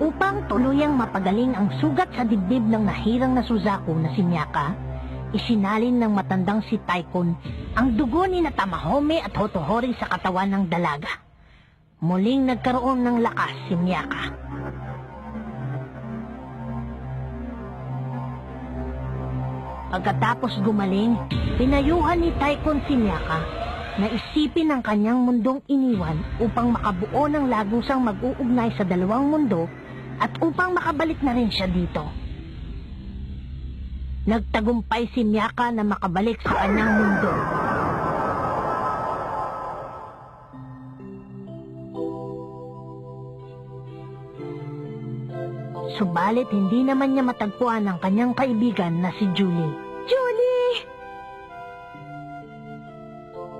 Upang tuluyang mapagaling ang sugat sa dibdib ng nahirang na Suzaku na si Miyaka, isinalin ng matandang si Taikon ang dugo ni Tamahome at Hotohori sa katawan ng dalaga. Muling nagkaroon ng lakas si Miyaka. Pagkatapos gumaling, pinayuhan ni Taikon si Miyaka na isipin ang kanyang mundong iniwan upang makabuo ng lagusang mag-uugnay sa dalawang mundo at upang makabalik na rin siya dito. Nagtagumpay si Miyaka na makabalik sa kanyang mundo. Subalit hindi naman niya matagpuan ang kanyang kaibigan na si Julie. Julie!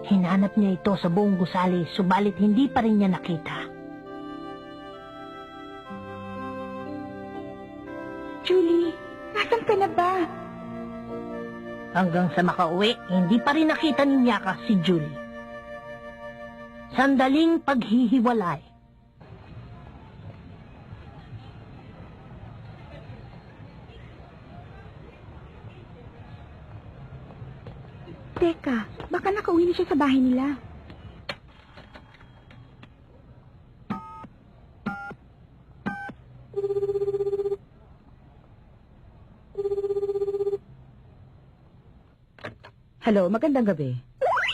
Hinanap niya ito sa buong gusali, subalit hindi pa rin niya nakita. Julie, nasan ka na ba? Hanggang sa makauwi, hindi pa rin nakita ni Miyaka si Julie. Sandaling paghihiwalay. Teka, baka nakauwi na siya sa bahay nila. Hello, magandang gabi.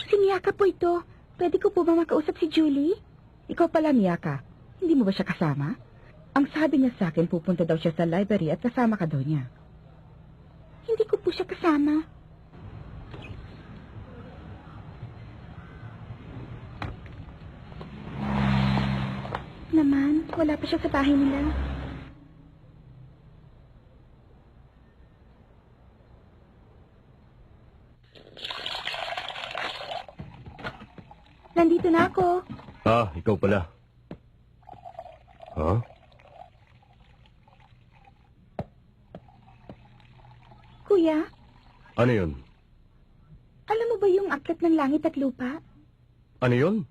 Si Miyaka po ito. Pwede ko po ba makausap si Julie? Ikaw pala, Miyaka. Hindi mo ba siya kasama? Ang sabi niya sa akin, pupunta daw siya sa library at kasama ka daw niya. Hindi ko po siya kasama. Naman, wala pa siya sa bahay nila. Nandito na ako. Ah, ikaw pala. Huh? Kuya, Ano yun? alam mo ba yung aklat ng langit at lupa? Ano yun?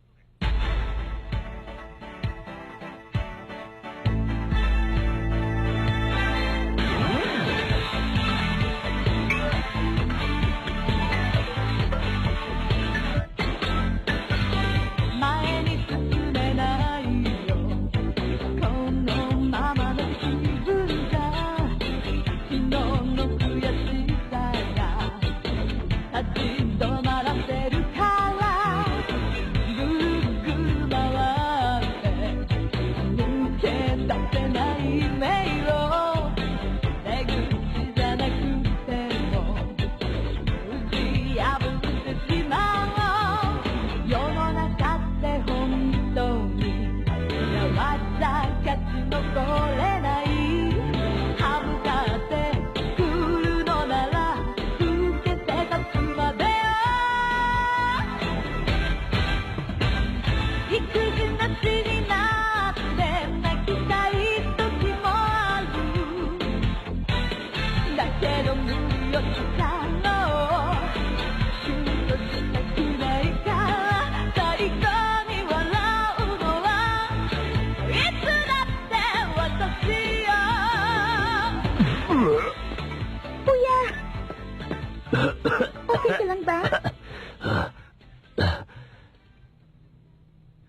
Okay ka lang ba?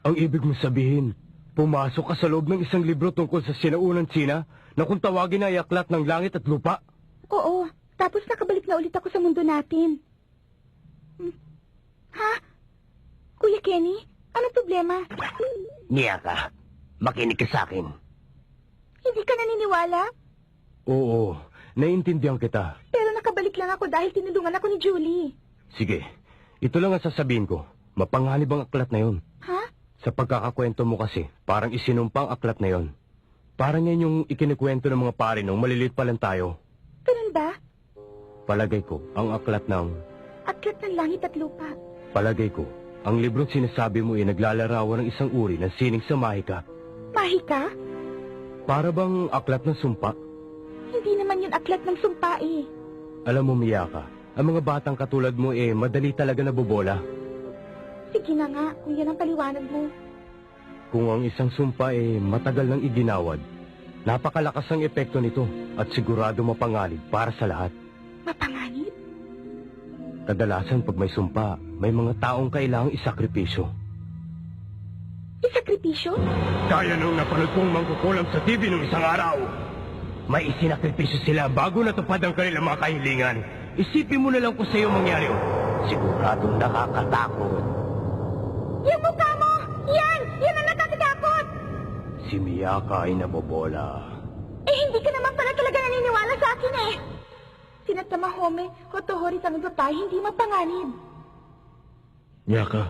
Ang ibig mong sabihin, pumasok ka sa loob ng isang libro tungkol sa sinaunang Tsina na kung tawagin ay aklat ng langit at lupa? Oo, tapos nakabalik na ulit ako sa mundo natin. Ha? Kuya Kenny, anong problema? Miyaka, makinig ka sa akin. Hindi ka naniniwala? Oo, naiintindihan kita. Pero nakabalik lang ako dahil tinulungan ako ni Julie. Sige, ito lang ang sasabihin ko. Mapanganib ang aklat na yun. Ha? Sa pagkakakwento mo kasi, parang isinumpang aklat na yon. Parang yan yung ikinikwento ng mga pare nung maliliit pa lang tayo. Ganun ba? Palagay ko, ang aklat ng... Aklat ng langit at lupa. Palagay ko, ang librong sinasabi mo ay naglalarawan ng isang uri ng sining sa mahika. Mahika? Para bang aklat ng sumpa? Hindi naman yun aklat ng sumpa eh. Alam mo, Miyaka, ang mga batang katulad mo madali talaga nabobola. Sige na nga, kung yan ang paliwanag mo. Kung ang isang sumpa matagal nang iginawad, Napakalakas ang epekto nito at sigurado mapanganib para sa lahat. Mapanganib? Kadalasan pag may sumpa, may mga taong kailangang isakripisyo. Isakripisyo? Kaya nung napanood kong mangkukulam sa TV nung isang araw. May isinakripisyo sila bago natupad ang kanilang mga kahilingan. Isipin mo na lang kung sa'yo mangyari yun. Siguradong nakakatakot. Yung mukha mo! Yan! Yan ang nakakatakot! Si Miyaka ay nabobola. Eh, hindi ka naman pala talaga naniniwala sa akin eh! Sina Tamahome, Hotohori sa babae, hindi mapanganib. Miyaka.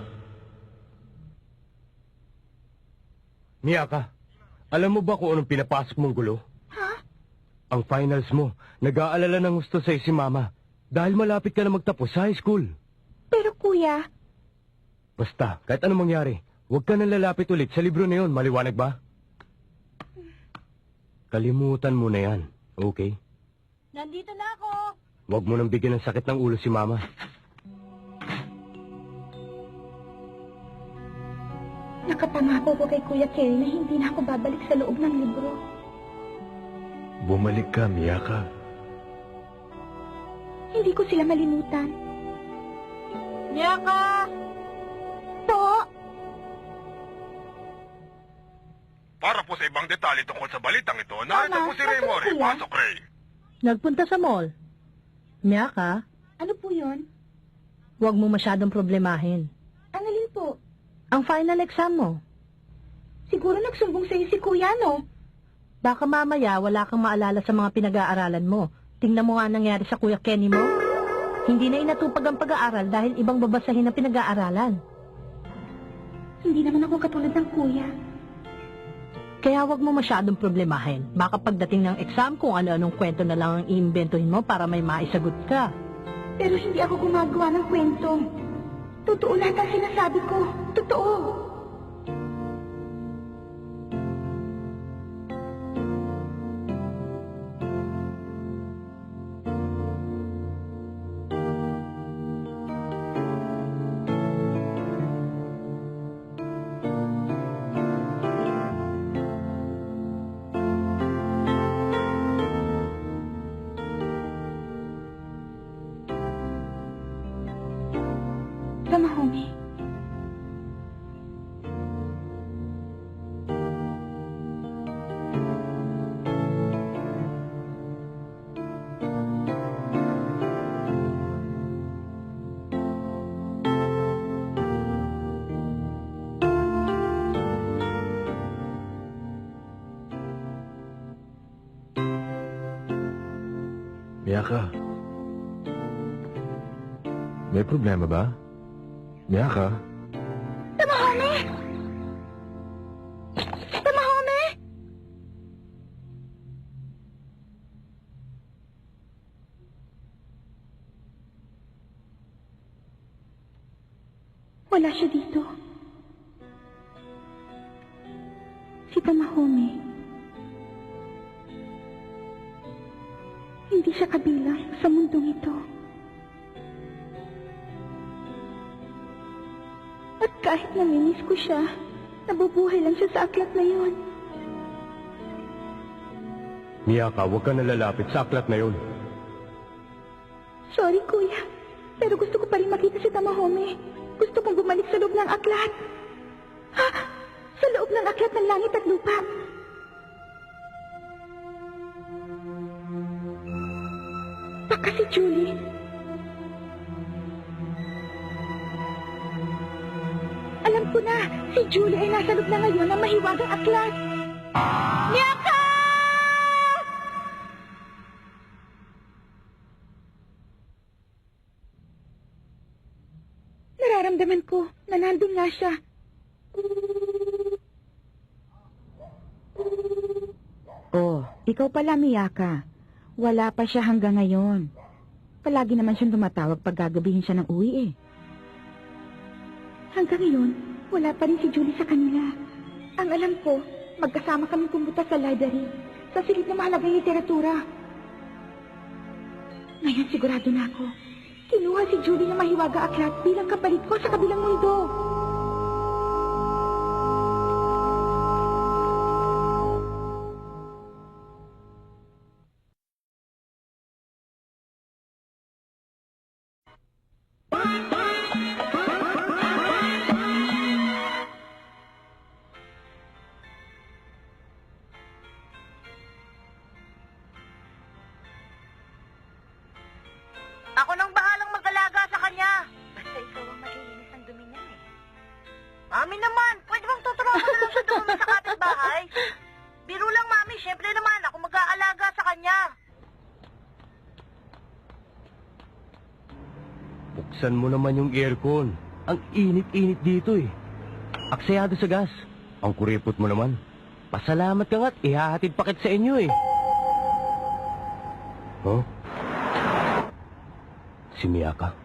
Miyaka, alam mo ba kung anong pinapasok mong gulo? Ha? Ang finals mo, nag-aalala ng gusto sa'yo si Mama. Dahil malapit ka na magtapos sa high school. Pero kuya... Basta, kahit anong mangyari, huwag ka nang lalapit ulit sa libro na yun. Maliwanag ba? Kalimutan mo na yan, okay? Nandito na ako! Huwag mo nang bigyan ng sakit ng ulo si Mama. Nakapangako ko kay Kuya Kerry na hindi na ako babalik sa loob ng libro. Bumalik ka, Miyaka. Hindi ko sila malimutan. Miyaka! Po! Para po sa ibang detalye tungkol sa balitang ito, narito Mama, po si Ray Mori. nasaan sila? Pasok, Ray. Nagpunta sa mall. Miyaka, Ano po yun? huwag mo masyadong problemahin. Ang alin po? Ang final exam mo. Siguro nagsumbong sa'yo si Kuya, no? Baka mamaya wala kang maalala sa mga pinag-aaralan mo. Tingnan mo nga nangyari sa Kuya Kenny mo. Hindi na inatupag ang pag-aaral dahil ibang babasahin ang pinag-aaralan. Hindi naman ako katulad ng Kuya. Kaya huwag mo masyadong problemahin. Baka pagdating ng exam kung ano-anong kwento na lang ang iimbentohin mo para may maisagot ka. Pero hindi ako gumagawa ng kwento. Totoo lahat ang sinasabi ko. Totoo. Tamahome. Miyaka. May problema ba? Miyaka? Tamahome! Tamahome! Wala siya dito. Si Tamahome. Hindi siya kabilang sa mundong ito. At kahit namimiss ko siya, nabubuhay lang siya sa aklat na yun. Miyaka, huwag ka nalalapit sa aklat na yun. Sorry, Kuya. Pero gusto ko pa rin makita si Tamahome. Gusto kong bumalik sa loob ng aklat. Ha? Sa loob ng aklat ng langit at lupa. Baka si Julie. Alam ko na, si Julie ay nasa loob na ngayon ng mahiwagang aklat. Miyaka! Nararamdaman ko na nandun nga siya. Oh, ikaw pala, Miyaka. Wala pa siya hanggang ngayon. Palagi naman siyang tumatawag pag gagabihin siya ng uwi eh. Hanggang ngayon, wala pa rin si Julie sa kanila. Ang alam ko, magkasama kami pumunta sa library, sa silid na mahalagang literatura. Ngayon sigurado na ako. Kinuha si Julie na mahiwaga aklat bilang kapalit ko sa kabilang mundo. Mami naman, pwede bang tutulungan ko na lang siya doon sa kapitbahay? Biro lang, Mami. Siyempre naman, ako mag-aalaga sa kanya. Buksan mo naman yung aircon. Ang init-init dito eh. Aksayado sa gas. Ang kuripot mo naman. Pasalamat ka nga't ihahatid pakit sa inyo eh. Huh? Si Miyaka.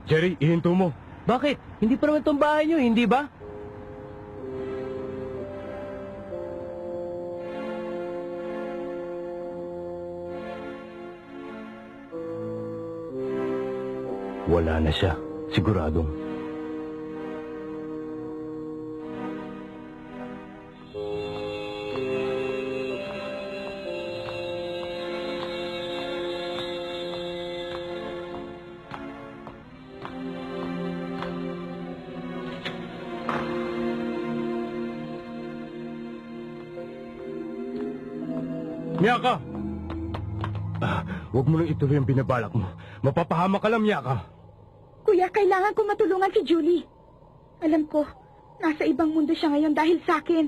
Jerry, ihinto mo. Bakit? Hindi pa naman itong bahay nyo, hindi ba? Wala na siya. Siguradong. Miyaka! Huwag mo nang ituloy ang binabalak mo. Mapapahama ka lang, Miyaka. Kuya, kailangan ko matulungan si Julie. Alam ko, nasa ibang mundo siya ngayon dahil sa akin.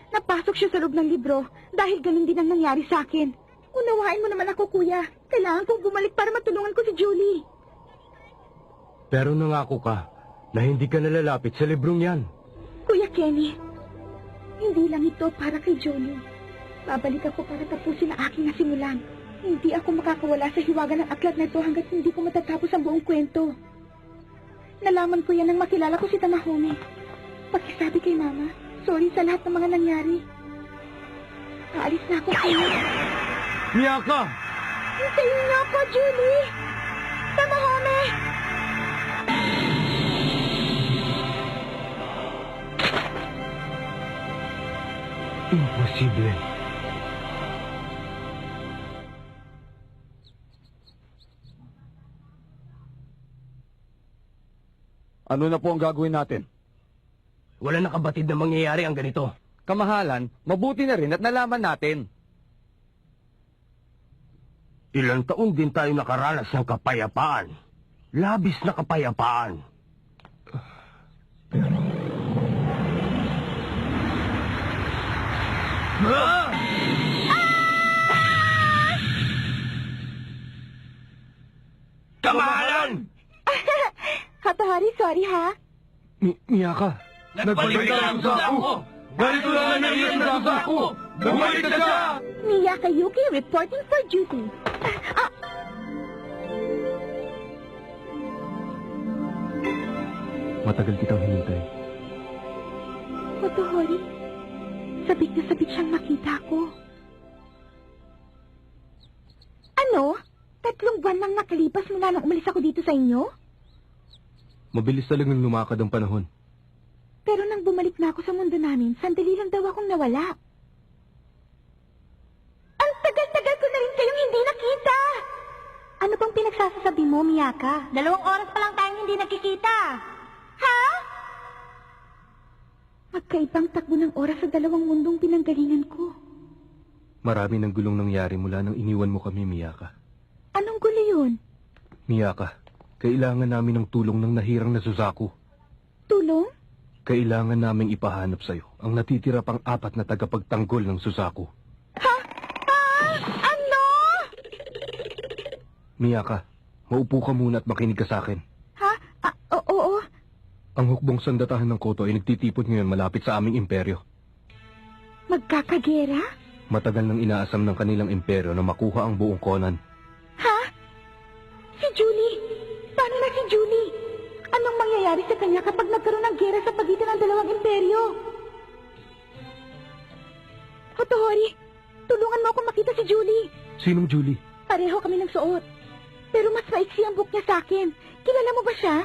Napasok siya sa loob ng libro dahil ganun din ang nangyari sa akin. Unawain mo naman ako, kuya. Kailangan kong bumalik para matulungan ko si Julie. Pero nangako ka na hindi ka nalalapit sa librong yan. Kuya Kenny, hindi lang ito para kay Julie. Babalik ako para tapusin ang aking nasimulan. Hindi ako makakawala sa hiwaga ng aklat na ito hanggat hindi ko matatapos ang buong kwento. Nalaman ko yan nang makilala ko si Tamahome. Pakisabi kay Mama, sorry sa lahat ng mga nangyari. Aalis na ako, kuya. Miyaka! Hintayin niyo ako, Julie! Tamahome! Imposible. Ano na po ang gagawin natin? Wala nakabatid na mangyayari ang ganito. Kamahalan, mabuti na rin at nalaman natin. Ilang taon din tayo nakaranas ng kapayapaan. Labis na kapayapaan. Ah! Kamahalan! Hatahari, sorry ha. Miyaka, nagbalik ka lang sa ako! Ganito lang ang nangyayari sa ako! Bumalik ka siya! Miyaka Yuki reporting for duty. Matagal kitang hinintay. Hatahari, sabik na sabik siyang makita ko. Ano? 3 buwan lang nakalipas mula nang umalis ako dito sa inyo? Mabilis talagang lumakad ang panahon. Pero nang bumalik na ako sa mundo namin, sandali lang daw akong nawala. Ang tagal-tagal ko na rin kayong hindi nakita! Ano bang pinagsasasabi mo, Miyaka? 2 oras pa lang tayong hindi nakikita. Ha? Magkaibang takbo ng oras sa 2 mundong pinanggalingan ko. Marami ng gulong nangyari mula nang iniwan mo kami, Miyaka. Anong gulo yun? Miyaka, kailangan namin ng tulong ng nahirang na Suzaku. Tulong? Kailangan naming ipahanap sa'yo ang natitira pang 4 na tagapagtanggol ng Suzaku. Ha? Ano? Miyaka, maupo ka muna at makinig ka sa akin. Ha? Oo. Ang hukbong sandatahan ng Koto ay nagtitipon ngayon malapit sa aming imperyo. Magkakagera? Matagal nang inaasam ng kanilang imperyo na makuha ang buong Conan. Ha? Si Julie? Paano na si Julie? Anong mangyayari sa kanya kapag nagkaroon ng gera sa pagitan ng 2 imperyo? Hotohori, tulungan mo akong makita si Julie. Sinong Julie? Pareho kami ng suot. Pero mas maiksi ang buhok niya sa akin. Kilala mo ba siya?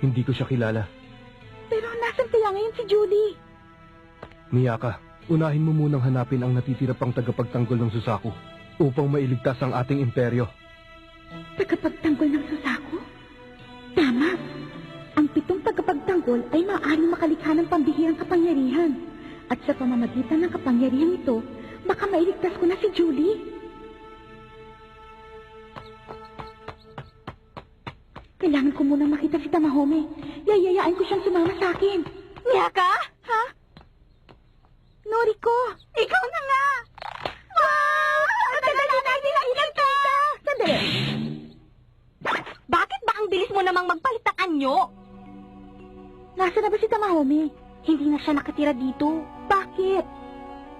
Hindi ko siya kilala. Pero nasan kaya ngayon si Julie? Miyaka, unahin mo munang hanapin ang natitira pang tagapagtanggol ng Suzaku upang mailigtas ang ating imperyo. Tagapagtanggol ng Suzaku? Tama. Ang 7 tagapagtanggol ay maaaring makalikha ng pambihirang kapangyarihan. At sa pamamagitan ng kapangyarihan ito, baka mailigtas ko na si Julie. Kailangan ko munang makita si Tamahome. Yayayain ko siyang sumama sa akin. Miyaka? Ha? Noriko! Ikaw na nga! Wow! Sandali natin ang kita! Sandali! Bakit ba ang bilis mo namang magpalit ng anyo? Nasa na ba si Tamahome? Hindi na siya nakatira dito. Bakit?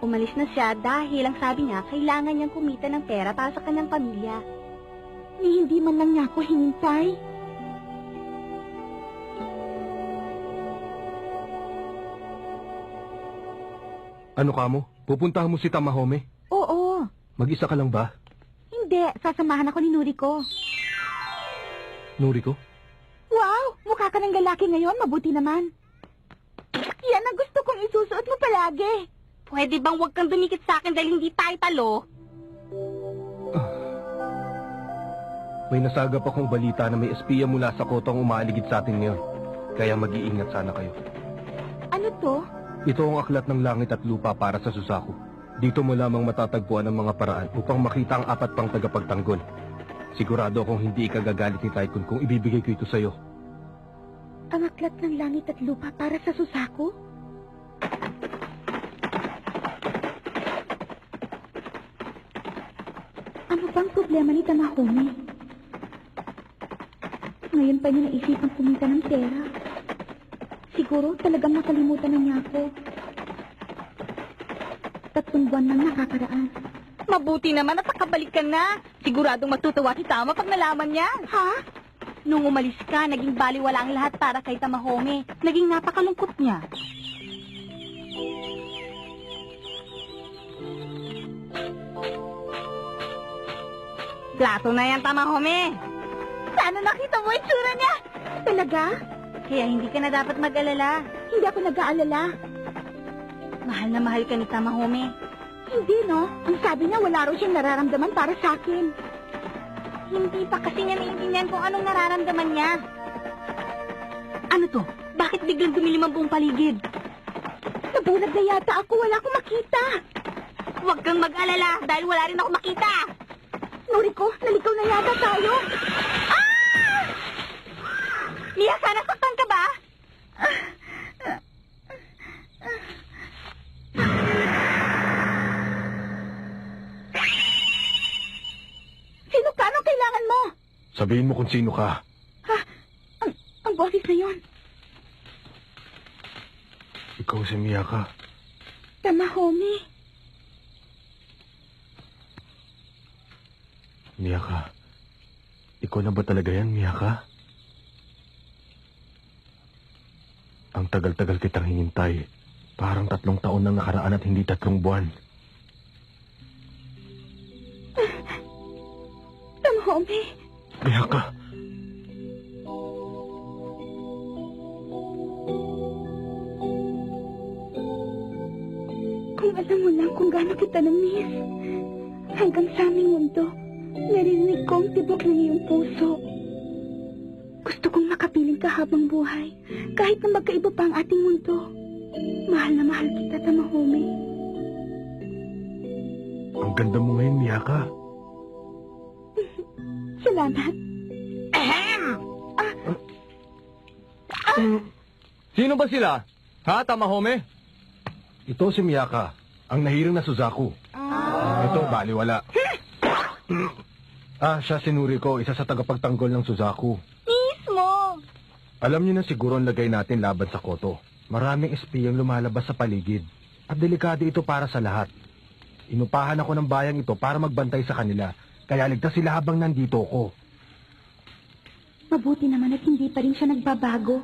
Umalis na siya dahil ang sabi niya kailangan niyang kumita ng pera para sa kanyang pamilya. Ni hindi man lang niya ako hinintay. Ano ka mo? Pupuntahan mo si Tamahome? Oo. Mag-isa ka lang ba? Hindi, sasamahan ako ni Noriko. Noriko? Wow! Mukha ka ng lalaki ngayon, mabuti naman. Yan ang gusto kong isusuot mo palagi. Pwede bang huwag kang dumikit sa akin dahil hindi tayo talo? May nasagap akong balita na may espiya mula sa kotong umaaligid sa atin ngayon. Kaya mag-iingat sana kayo. Ano to? Ito ang aklat ng langit at lupa para sa Suzaku. Dito mo lamang matatagpuan ang mga paraan upang makita ang 4 pang tagapagtanggol. Sigurado akong hindi ikagagalit ni Tycoon kung ibibigay ko ito sa'yo. Ang aklat ng langit at lupa para sa Suzaku? Ano bang problema ni Tamahome? Ngayon pa niya naisipang kumita ng pera. Siguro talagang nakalimutan na niya ako. 3 buwan nang nakakaraan. Mabuti naman at nakabalik ka na. Siguradong matutuwa si Tama pag nalaman niya. Ha? Nung umalis ka, naging baliwala ang lahat para kay Tamahome. Naging napakalungkot niya. Plato na yan, Tamahome. Sana nakita mo itsura niya. Talaga? Kaya hindi ka na dapat mag-alala. Hindi ako nag-aalala. Mahal na mahal ka ni Tamahome. Hindi, no? Ang sabi niya, wala raw siyang nararamdaman para sa akin. Hindi pa kasi niya naiintindihan kung anong nararamdaman niya. Ano to? Bakit biglang dumilim ang buong paligid? Nabulag na yata ako. Wala akong makita. Huwag kang mag-alala dahil wala rin ako makita. Noriko, naligaw na yata tayo. Ah! Miyaka, nasaktan ka ba? Sino ka? Anong kailangan mo? Sabihin mo kung sino ka. Ha? Ang boses na yon. Ikaw si Miyaka. Tamahome. Miyaka. Ikaw na ba talaga yan, Miyaka? Ang tagal-tagal kitang hinintay. Parang 3 taon nang nakaraan at hindi 3 buwan. Tamahome. Miyaka. Kung alam mo lang kung gaano kita na-miss. Hanggang sa aming mundo, narinig ko ang tibok ng iyong puso. Gusto kong makapiling ka habang buhay, kahit na magkaiba pa ang ating mundo. Mahal na mahal kita, Tamahome. Ang ganda mo ngayon, Miyaka. Salamat. Sino ba sila? Ha, Tamahome? Ito si Miyaka, ang nahiring na Suzaku. Ito, baliwala. Siya si Noriko, isa sa tagapagtanggol ng Suzaku. Mismo! Alam niyo na siguro ang lagay natin laban sa koto. Maraming espiyang lumalabas sa paligid. At delikado ito para sa lahat. Inupahan ako ng bayang ito para magbantay sa kanila. Kaya ligtas sila habang nandito ko. Mabuti naman at hindi pa rin siya nagbabago.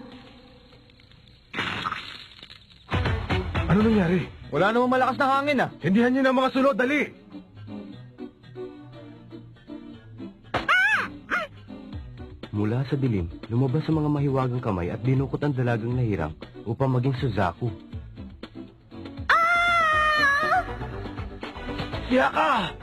Ano nangyari? Wala namang malakas na hangin ah. Hindihan niyo na mga sulod, dali! Mula sa dilim, lumabas sa mga mahiwagang kamay at dinukot ang dalagang nahirang upang maging Suzaku. Miyaka!